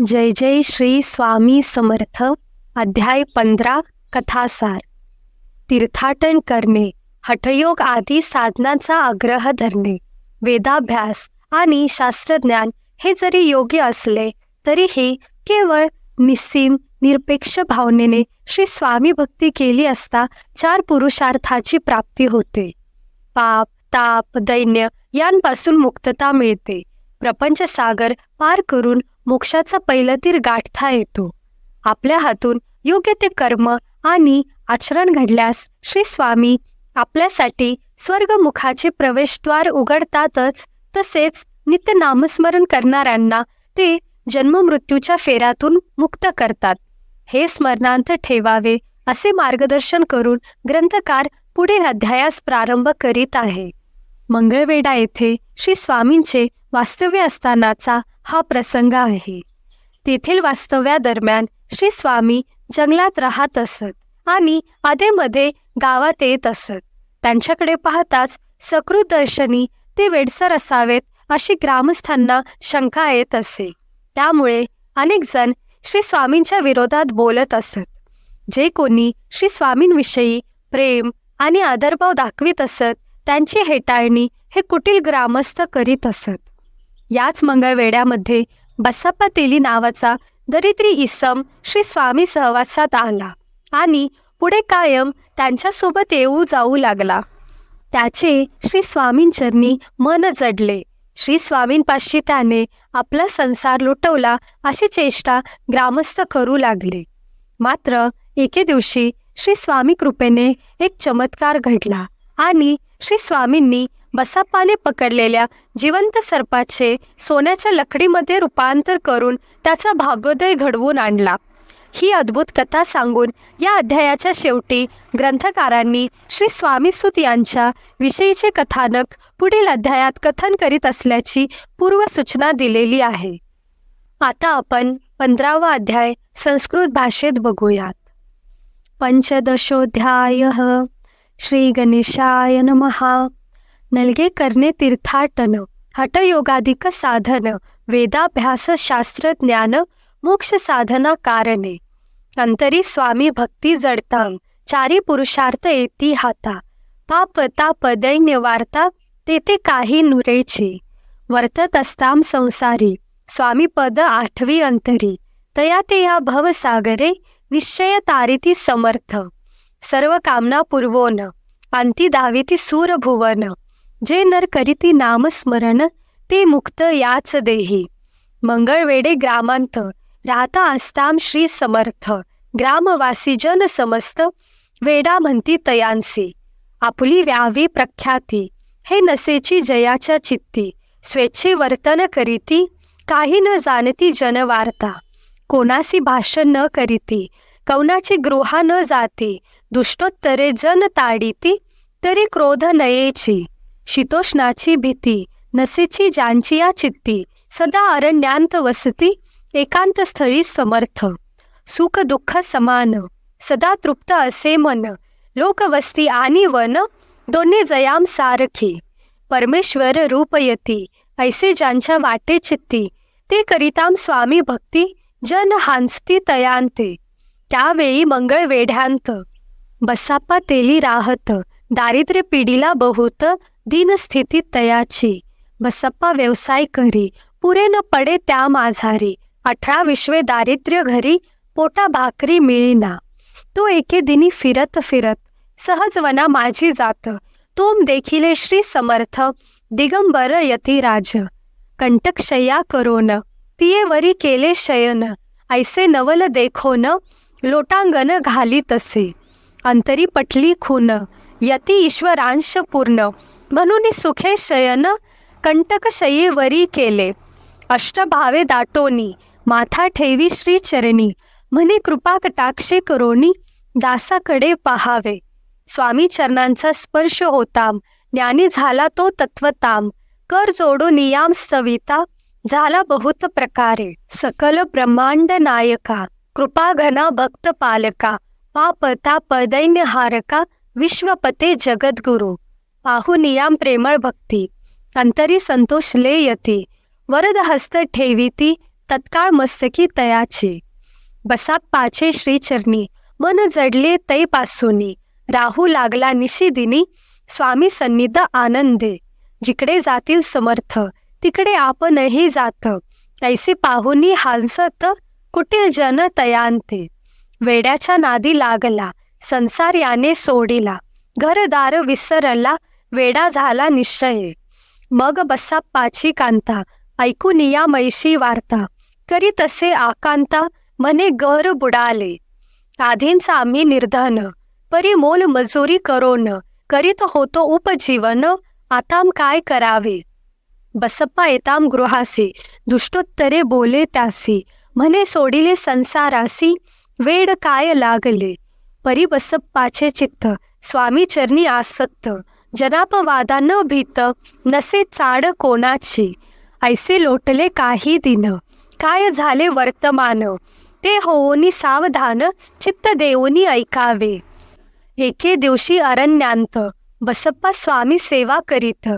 जय जय श्री स्वामी समर्थ. अध्याय 15. कथासार. तीर्थाटन करणे, हठयोग आदी साधनांचा आग्रह धरणे, वेदाभ्यास आणि शास्त्रज्ञान हे जरी योग्य असले तरीही केवळ निस्सीम निरपेक्ष भावनेने श्री स्वामी भक्ती केली असता 4 पुरुषार्थाची प्राप्ती होते. पाप, ताप, दैन्य यांपासून मुक्तता मिळते. प्रपंचसागर पार करून मोक्षाचा पहिला तीर गाठता येतो. आपल्या हातून योग्य ते कर्म आणि आचरण घडल्यास श्री स्वामी आपल्यासाठी स्वर्गमुखाचे प्रवेशद्वार उघडतातच, तसेच नित्य नामस्मरण करणाऱ्यांना ते जन्ममृत्यूच्या फेऱ्यातून मुक्त करतात. हे स्मरणांत ठेवावे असे मार्गदर्शन करून ग्रंथकार पुढील अध्यायास प्रारंभ करीत आहे. मंगळवेढा येथे श्री स्वामींचे वास्तव्य असतानाचा हा प्रसंग आहे. तेथील वास्तव्यादरम्यान श्री स्वामी जंगलात राहत असत आणि अधेमध्ये गावात येत असत. त्यांच्याकडे पाहताच सकृत दर्शनी ते वेडसर असावेत अशी ग्रामस्थांना शंका येत असे. त्यामुळे अनेक जण श्री स्वामींच्या विरोधात बोलत असत. जे कोणी श्री स्वामींविषयी प्रेम आणि आदरभाव दाखवित असत त्यांची हेटाळणी हे कुटील ग्रामस्थ करीत असत. याच मंगळवेढ्यामध्ये बसप्पा तेली नावाचा दरिद्री इसम श्री स्वामी सहवासात आला आणि पुढे कायम त्यांच्यासोबत येऊ जाऊ लागला. त्याचे श्री स्वामींचरणी मन जडले. श्री स्वामींपाशी त्याने आपला संसार लुटवला अशी चेष्टा ग्रामस्थ करू लागले. मात्र एके दिवशी श्री स्वामी कृपेने एक चमत्कार घडला आणि श्री स्वामींनी बसप्पाने पकडलेल्या जिवंत सर्पाचे सोन्याच्या लकडीमध्ये रूपांतर करून त्याचा भाग्योदय घडवून आणला. ही अद्भुत कथा सांगून या अध्यायाच्या शेवटी ग्रंथकारांनी श्री स्वामीसुत यांच्या विषयीचे कथानक पुढील अध्यायात कथन करीत असल्याची पूर्वसूचना दिलेली आहे. आता आपण 15वा अध्याय संस्कृत भाषेत बघूयात. पंचदशोऽध्यायः. श्री गणेशाय नमः. नलगे करणे तीर्थाटन, हठयोगादिक साधन, वेदाभ्यास शास्त्रज्ञान, मोक्ष साधना कारणे. अंतरी स्वामी भक्ती जडतां, 4 पुरुषार्थ येती हाता. पाप ताप दैन्य वार्ता, तेथे काही नुरेची. वर्तत असताम संसारी, स्वामी पद 8वी अंतरी. तया ते या भवसागरे, निश्चय तारिती समर्थ. सर्व कामना पूर्वोन, अंती धाविती सूरभुवन. जे नर करीती नामस्मरण, ते मुक्त याच देही. मंगळवेढे ग्रामांत, राहता असताम श्री समर्थ. ग्रामवासी जन समस्त, वेडा म्हणती तयांसी. आपुली व्यावी प्रख्याती, हे नसेची जयाच्या चित्ती. स्वेच्छे वर्तन करीती, काही न जाणती जनवार्ता. कोणासी भाषण न करीती, कौनाची गृहा न जाती. दुष्टोत्तरे जन ताडिती, तरी क्रोध नयेची. शीतोष्णाची भीती, नसेची ज्यांची या चित्ती. सदा अरण्यांत वसती, एकांत स्थळी समर्थ. सुख दुःख समान, सदा तृप्त असे मन. लोकवस्ती आणि वन, दोन्ही जयाम सारखी. परमेश्वर रूपयती, ऐसे ज्यांच्या वाटे चित्ती. ते करिताम स्वामी भक्ती, जन हांसती तयांते. त्यावेळी मंगळवेढ्यांत बसप्पा तेली राहत. दारिद्र्य पिढीला बहुत, दीनस्थिती तयाची. बसप्पा व्यवसाय करी, पुरे न पडे त्या माझारी. 18 विश्वे दारिद्र्य घरी, पोटा भाकरी मिळीना. तो एके दिनी फिरत फिरत, सहज वना माझी जात. तोम देखिले श्री समर्थ, दिगंबर यतिराज. कंटकशय्या करोन, तिये वरी केले शयन. ऐसे नवल देखोन, लोटांगण घाली तसे. अंतरी पटली खून, यती ईश्वरांश पूर्ण. म्हणून सुखे शयन, कंटकशय्येवरी केले. अष्टभावे दाटोनी, माथा ठेवी श्री चरणी. म्हणे कृपा कटाक्षे करोनी, दासाकडे पहावे. स्वामी चरणांचा स्पर्श होताम, ज्ञानी झाला तो तत्वताम. कर जोडो नियाम स्तविता, झाला बहुत प्रकारे. सकल ब्रह्मांड नायका, कृपा घना भक्त पालका. पाप ताप दैन्य हारका, विश्वपते जगद्गुरु. पाहू नियाम प्रेमळ भक्ती, अंतरी संतोष लेयती. वरद हस्त ठेविती, तत्काळ मस्तकी तयाचे. बसाप्पाचे श्रीचरणी मन जडले तैपासुनी. राहू लागला निशिदिनी स्वामी सन्निध आनंदे. जिकडे जातील समर्थ तिकडे आपणही जात. ऐसे पाहुनी हांसत कुटील जन तयांते. वेड्याच्या नादी लागला संसार याने सोडिला. घरदार विसरला वेडा झाला निश्चये. मग बसाप्पाची कांता ऐकून या मैशी वार्ता. करी तसे आकांता मने गर बुडाले. आधींचा आम्ही निर्धन परी मोल मजुरी करोन. करीत होतो उपजीवन आताम काय करावे. बसप्पा येताम गृहासी दुष्टोत्तरे बोले त्यासी. म्हणे सोडिले संसारासी वेड काय लागले. परी बसप्पाचे चित्त स्वामी चरणी आसक्त. जनापवादा न भीत नसे चाड कोणाची. ऐसे लोटले काही दिन काय झाले वर्तमान. ते होऊनी सावधान चित्त देऊनी ऐकावे. एके दिवशी अरण्यात बसप्पा स्वामी सेवा करीत.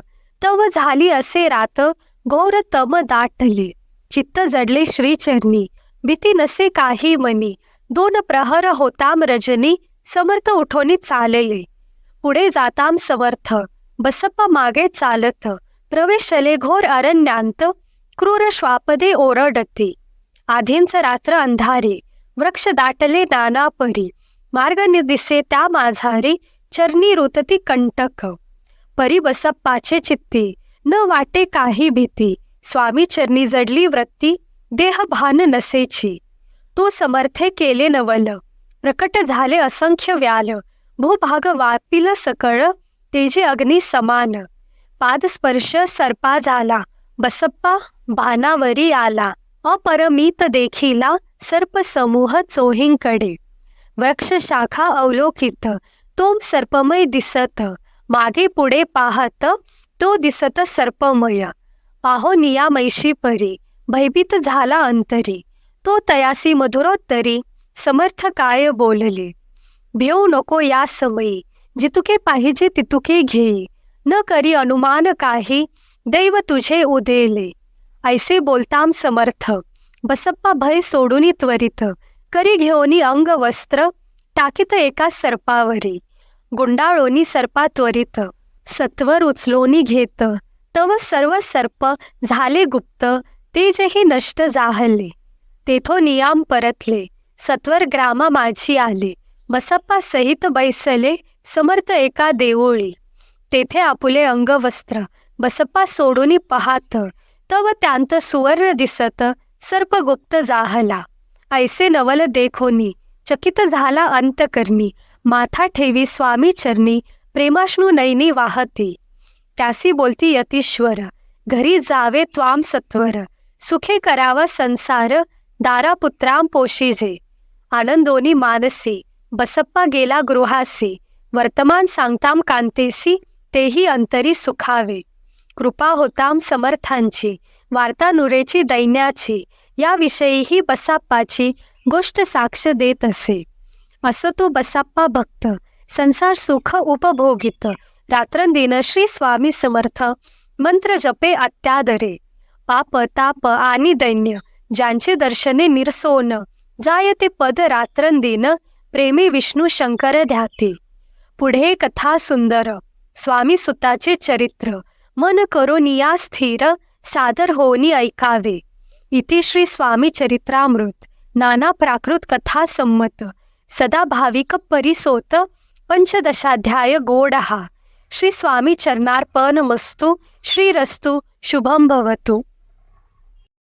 तव झाली असे रात घोर तम दाटले. चित्त जडले श्रीचरणी भीती नसे काही मनी. 2 प्रहर होताम रजनी समर्थ उठोनी चालले. पुढे जाताम समर्थ बसप्पा मागे चालत. प्रवेशले घोर अरण्यात क्रूर श्वापदे ओरडते. आधींच रात्र अंधारे वृक्ष दाटले नाना परी. मार्ग दिसे त्या माझारी चरणी रुतती कंटक. परी बसप्पाचे चित्ती न वाटे काही भीती. स्वामी चरणी जडली वृत्ती देह भान नसेची. तो समर्थे केले नवल प्रकट झाले असंख्य व्याल. भूभाग वापिल सकळ तेजे अग्नी समान. पादस्पर्श सर्पा झाला बसप्पा भानावरी आला. अपरमित देखिला सर्प समूह चोहींकडे. वृक्ष शाखा अवलोकित तो सर्पमय दिसत. मागे पुढे पाहत तो दिसत सर्पमय. पाहो नियामैशी परी भयभीत झाला अंतरी. तो तयासी मधुरोत्तरी समर्थ काय बोलले. भिऊ नको या समयी जितुके पाहिजे तितुके घेई. न करी अनुमान काही दैव तुझे उदेले. ऐसे बोलताम समर्थ बसप्पा भय सोडून त्वरित. करी घेऊनी अंग वस्त्र टाकीत एका सर्पावरी. गुंडाळोनी सर्पा त्वरित सत्वर उचलोनी घेत. तव सर्व सर्प झाले गुप्त तेजही नष्ट जाहले. तेथो नियाम परतले सत्वर ग्रामा माझी आले. बसप्पा सहित बैसले समर्थ एका देवळी. तेथे आपुले अंगवस्त्र बसप्पा सोडूनी पाहात. तव त्यांत सुवर्ण दिसत सर्प गुप्त जाहला. ऐसे नवल देखोनी चकित झाला अंतकरणी. माथा ठेवी स्वामी चरणी प्रेमाश्नू नैनी वाहती. त्यासी बोलती यतीश्वर घरी जावे त्वाम सत्वर. सुखे करावा संसार दारापुत्राम पोशीजे. आनंदोनी मानसी बसप्पा गेला गृहासी. वर्तमान सांगताम कांतेसी तेही अंतरी सुखावे. कृपा होताम समर्थांची वार्ता नुरेची दैन्याची. याविषयीही बसाप्पाची गोष्ट साक्ष देत असे. असं तो बसाप्पा भक्त संसार सुख उपभोगित. रात्रंदिन श्री स्वामी समर्थ मंत्र जपे अत्यादरे. पाप ताप आणि दैन्य ज्यांचे दर्शने निरसोन. जायते पद रात्रंदिन प्रेमी विष्णू शंकर ध्याती. पुढे कथा सुंदर स्वामी सुताचे चरित्र. मन करोनिया स्थिर सादर होनी ऐकावे. इति श्री स्वामी चरित्रामृत नाना प्राकृत कथा संमत. सदा भाविक परिसोत 15 गोडहा. श्री स्वामी चरणार्पणमस्तु. श्रीरस्तु शुभं भवतु.